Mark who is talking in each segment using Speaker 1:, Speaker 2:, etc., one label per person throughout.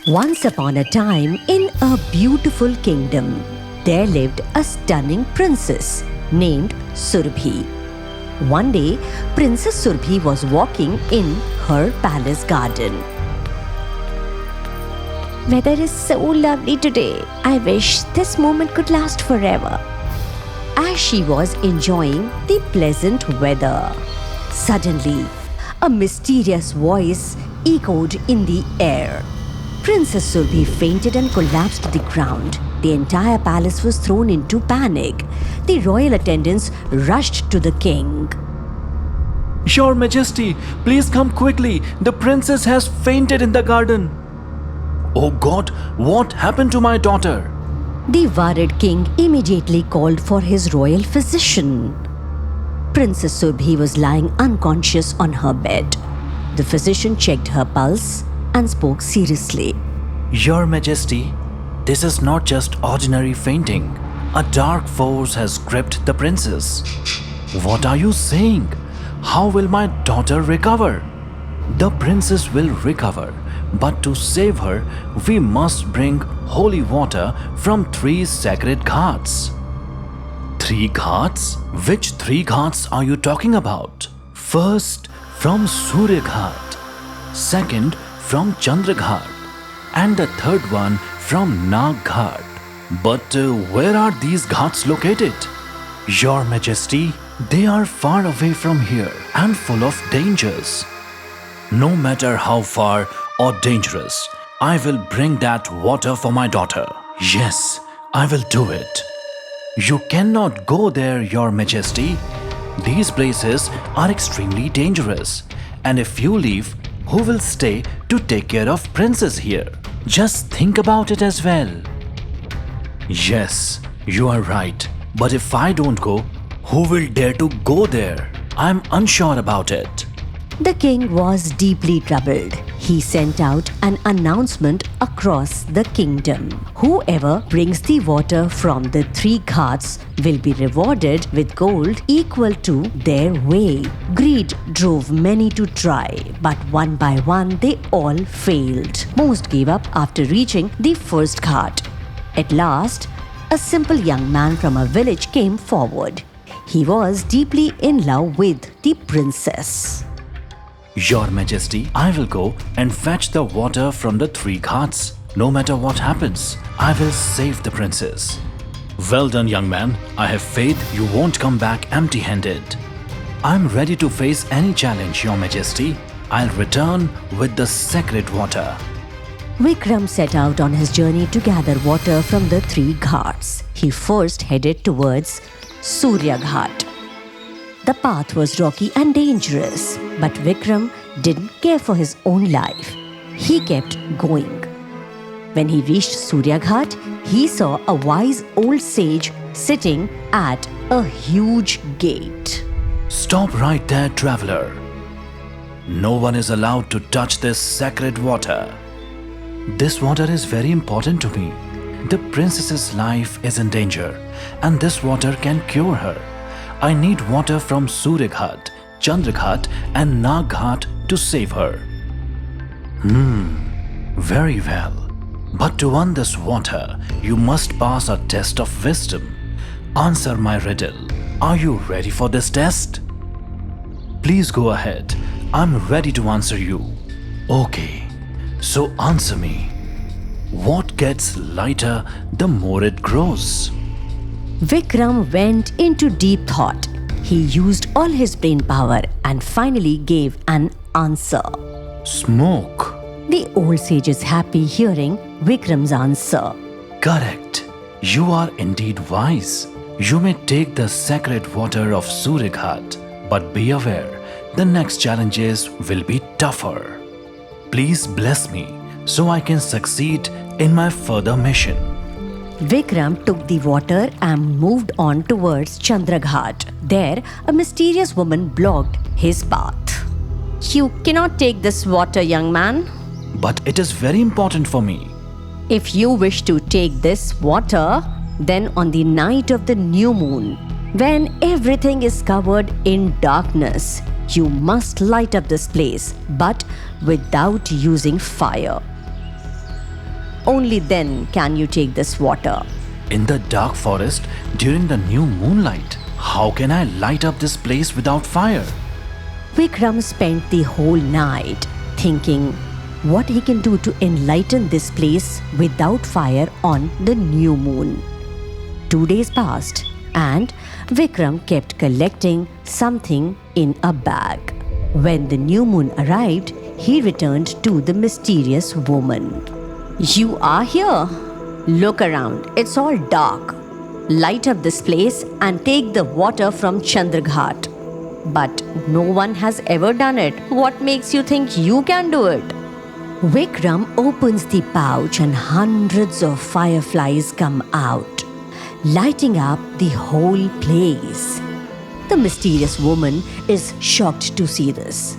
Speaker 1: Once upon a time, in a beautiful kingdom, there lived a stunning princess named Surbhi. One day, Princess Surbhi was walking in her palace garden. Weather is so lovely today. I wish this moment could last forever. As she was enjoying the pleasant weather, suddenly a mysterious voice echoed in the air. Princess Surbhi fainted and collapsed to the ground. The entire palace was thrown into panic. The royal attendants rushed to the king.
Speaker 2: Your Majesty, please come quickly. The princess has fainted in the garden. Oh God, what happened to my daughter?
Speaker 1: The worried king immediately called for his royal physician. Princess Surbhi was lying unconscious on her bed. The physician checked her pulse and spoke seriously.
Speaker 2: Your Majesty, this is not just ordinary fainting. A dark force has gripped the princess. What are you saying? How will my daughter recover? The princess will recover, but to save her, we must bring holy water from 3 sacred ghats. 3 ghats? Which 3 ghats are you talking about? First, from Surya Ghat. Second, from Chandra Ghat. And the third one from Nag Ghat. But where are these ghats located? Your Majesty, they are far away from here and full of dangers. No matter how far or dangerous, I will bring that water for my daughter. Yes, I will do it. You cannot go there, Your Majesty. These places are extremely dangerous. And if you leave, who will stay to take care of princess here? Just think about it as well. Yes, you are right. But if I don't go, who will dare to go there? I'm unsure about it.
Speaker 1: The king was deeply troubled. He sent out an announcement across the kingdom. Whoever brings the water from the 3 ghats will be rewarded with gold equal to their weight. Greed drove many to try, but one by one they all failed. Most gave up after reaching the first ghat. At last, a simple young man from a village came forward. He was deeply in love with the princess.
Speaker 2: Your Majesty, I will go and fetch the water from the 3 ghats. No matter what happens, I will save the princess. Well done, young man. I have faith you won't come back empty-handed. I'm ready to face any challenge, Your Majesty. I'll return with the sacred water.
Speaker 1: Vikram set out on his journey to gather water from the 3 ghats. He first headed towards Surya Ghat. The path was rocky and dangerous, but Vikram didn't care for his own life. He kept going. When he reached Surya Ghat, he saw a wise old sage sitting at a huge gate.
Speaker 2: Stop right there, traveler. No one is allowed to touch this sacred water. This water is very important to me. The princess's life is in danger, and this water can cure her. I need water from Surya Ghat, Chandra Ghat and Nag Ghat to save her. Very well. But to earn this water, you must pass a test of wisdom. Answer my riddle. Are you ready for this test? Please go ahead. I'm ready to answer you. Okay, so answer me. What gets lighter the more it grows?
Speaker 1: Vikram went into deep thought. He used all his brain power and finally gave an answer.
Speaker 2: Smoke.
Speaker 1: The old sage is happy hearing Vikram's answer.
Speaker 2: Correct. You are indeed wise. You may take the sacred water of Surya Ghat, but be aware, the next challenges will be tougher. Please bless me so I can succeed in my further mission.
Speaker 1: Vikram took the water and moved on towards Chandra Ghat. There, a mysterious woman blocked his path. You cannot take this water, young man.
Speaker 2: But it is very important for me.
Speaker 1: If you wish to take this water, then on the night of the new moon, when everything is covered in darkness, you must light up this place, but without using fire. Only then can you take this water.
Speaker 2: In the dark forest during the new moonlight, how can I light up this place without fire?
Speaker 1: Vikram spent the whole night thinking what he can do to enlighten this place without fire on the new moon. 2 days passed and Vikram kept collecting something in a bag. When the new moon arrived, he returned to the mysterious woman. You are here. Look around. It's all dark. Light up this place and take the water from Chandraghat. But no one has ever done it. What makes you think you can do it? Vikram opens the pouch and hundreds of fireflies come out, lighting up the whole place. The mysterious woman is shocked to see this.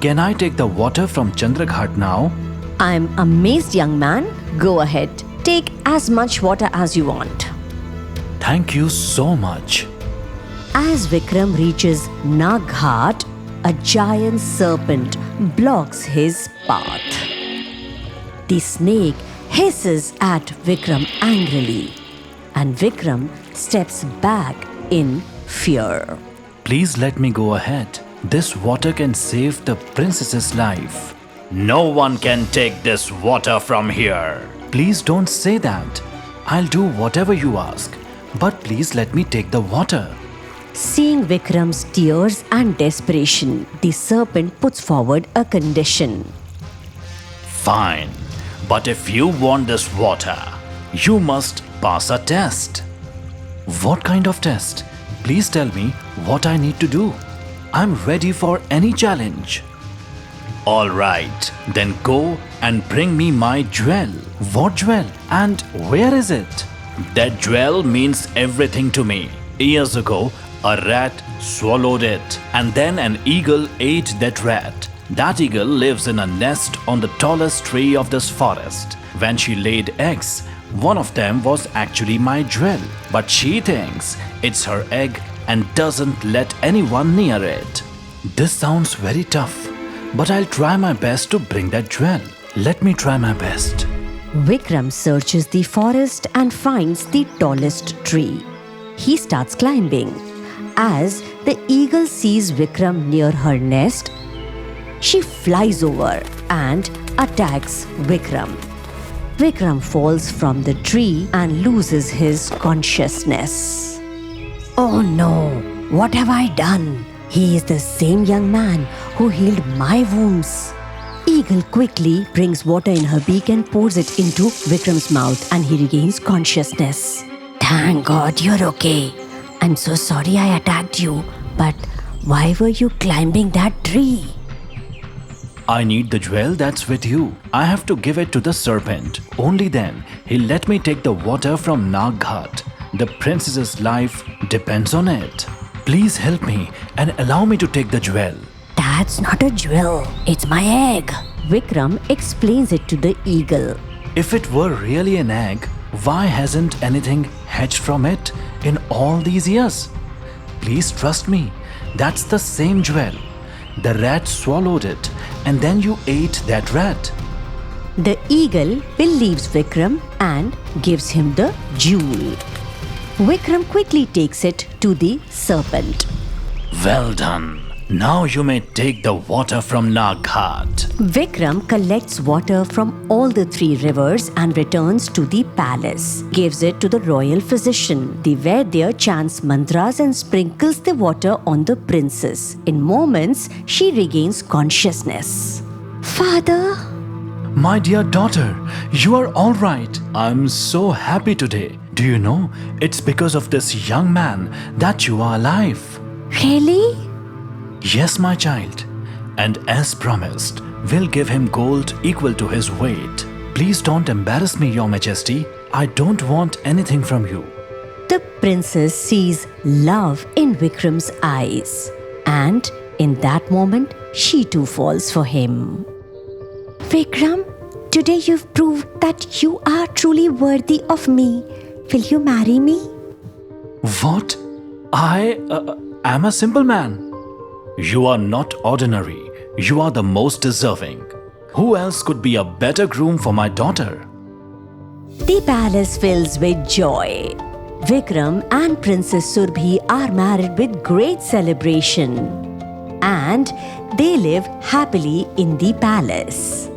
Speaker 2: Can I take the water from Chandraghat now?
Speaker 1: I'm amazed, young man. Go ahead. Take as much water as you want.
Speaker 2: Thank you so much.
Speaker 1: As Vikram reaches Naghat, a giant serpent blocks his path. The snake hisses at Vikram angrily, and Vikram steps back in fear.
Speaker 2: Please let me go ahead. This water can save the princess's life. No one can take this water from here. Please don't say that. I'll do whatever you ask. But please let me take the water.
Speaker 1: Seeing Vikram's tears and desperation, the serpent puts forward a condition.
Speaker 2: Fine. But if you want this water, you must pass a test. What kind of test? Please tell me what I need to do. I'm ready for any challenge. All right, then go and bring me my jewel. What jewel? And where is it? That jewel means everything to me. Years ago, a rat swallowed it, and then an eagle ate that rat. That eagle lives in a nest on the tallest tree of this forest. When she laid eggs, one of them was actually my jewel. But she thinks it's her egg and doesn't let anyone near it. This sounds very tough, but I'll try my best to bring that jewel. Let me try my best.
Speaker 1: Vikram searches the forest and finds the tallest tree. He starts climbing. As the eagle sees Vikram near her nest, she flies over and attacks Vikram. Vikram falls from the tree and loses his consciousness. Oh no, what have I done? He is the same young man who healed my wounds. Eagle quickly brings water in her beak and pours it into Vikram's mouth, and he regains consciousness. Thank God you're okay. I'm so sorry I attacked you, but why were you climbing that tree?
Speaker 2: I need the jewel that's with you. I have to give it to the serpent. Only then he'll let me take the water from Naghat. The princess's life depends on it. Please help me and allow me to take the jewel.
Speaker 1: That's not a jewel, it's my egg. Vikram explains it to the eagle.
Speaker 2: If it were really an egg, why hasn't anything hatched from it in all these years? Please trust me, that's the same jewel. The rat swallowed it and then you ate that rat.
Speaker 1: The eagle believes Vikram and gives him the jewel. Vikram quickly takes it to the serpent.
Speaker 2: Well done. Now you may take the water from Naghat.
Speaker 1: Vikram collects water from all the 3 rivers and returns to the palace. Gives it to the royal physician. The Vaidya chants mantras and sprinkles the water on the princess. In moments, she regains consciousness. Father?
Speaker 2: My dear daughter, you are all right. I'm so happy today. Do you know, it's because of this young man that you are alive.
Speaker 1: Really?
Speaker 2: Yes, my child. And as promised, we'll give him gold equal to his weight. Please don't embarrass me, Your Majesty. I don't want anything from you.
Speaker 1: The princess sees love in Vikram's eyes. And in that moment, she too falls for him. Vikram, today you've proved that you are truly worthy of me. Will you marry me?
Speaker 2: What? I am a simple man. You are not ordinary. You are the most deserving. Who else could be a better groom for my daughter?
Speaker 1: The palace fills with joy. Vikram and Princess Surbhi are married with great celebration. And they live happily in the palace.